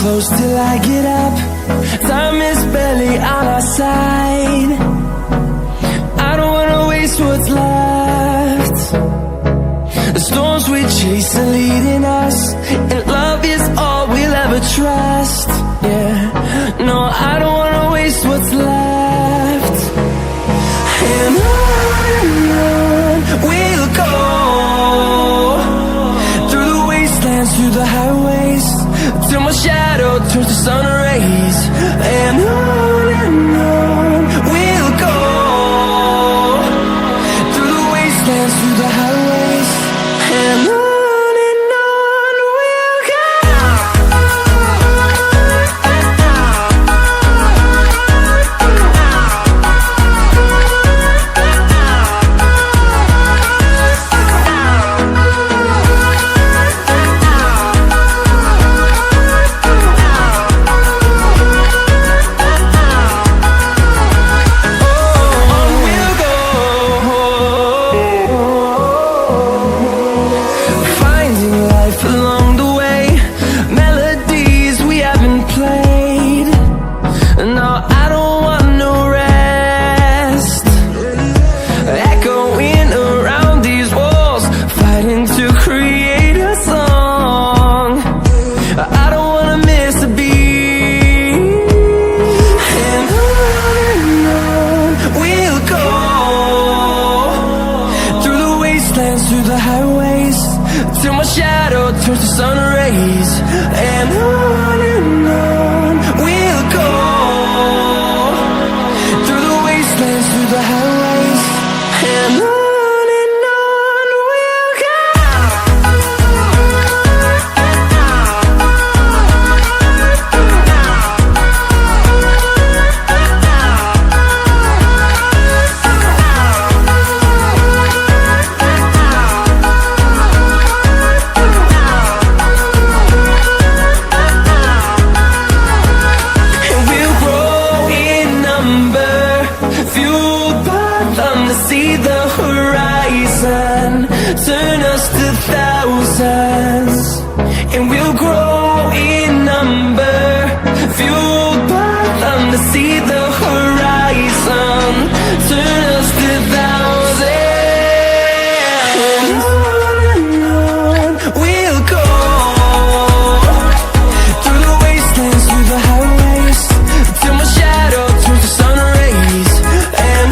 close till I get up. Time is barely on our side. I don't wanna waste what's left. The storms we chase are leading us, and love is all we'll ever trust. Yeah, no, I don't wanna waste what's left. And on we'll go, through the wastelands, through the highways, till my shadow turns to sun rays. And on we'll go, through the wastelands, through the highways, and on we'll go. Through the highways, till my shadow turns to sun rays. And on we'll go, through the wastelands, through the highways, and on we'll go. See the horizon, turn us to thousands, and we'll grow in number, fueled by them to see the horizon, turn us to thousands, and on we'll go, through the wastelands, through the highways, till my shadow turns to sun rays. And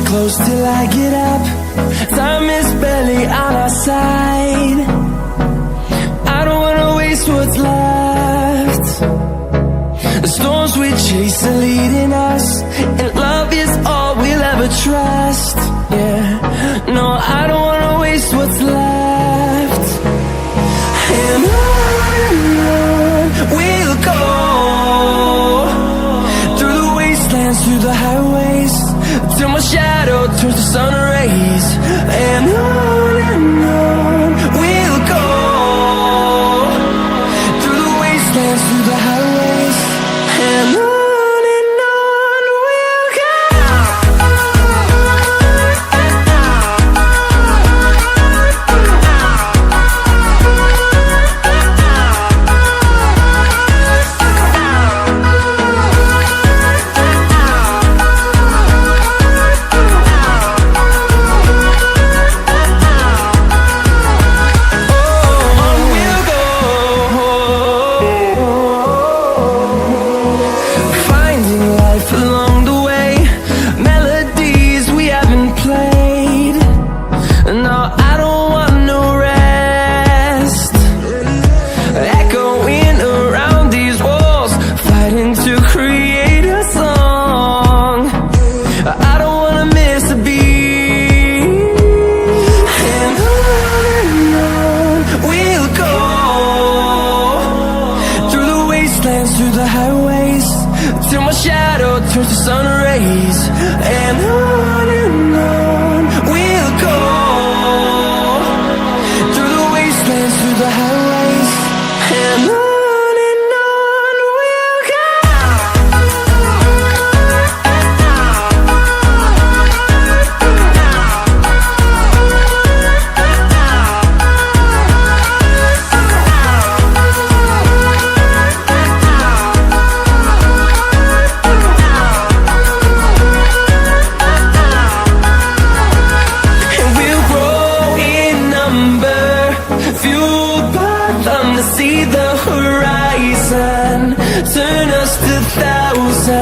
close till I get up. Time is barely on our side. I don't wanna waste what's left. The storms we chase are leading us, and love is all we'll ever trust. Yeah, no, I don't wanna waste what's left. And on we'll go, through the wastelands, through the highways, till my shadow turns to sun rays. And on we'll go, through the wastelands, through the highways, and on we'll go. fueled by them to see the horizon, turn us to thousands.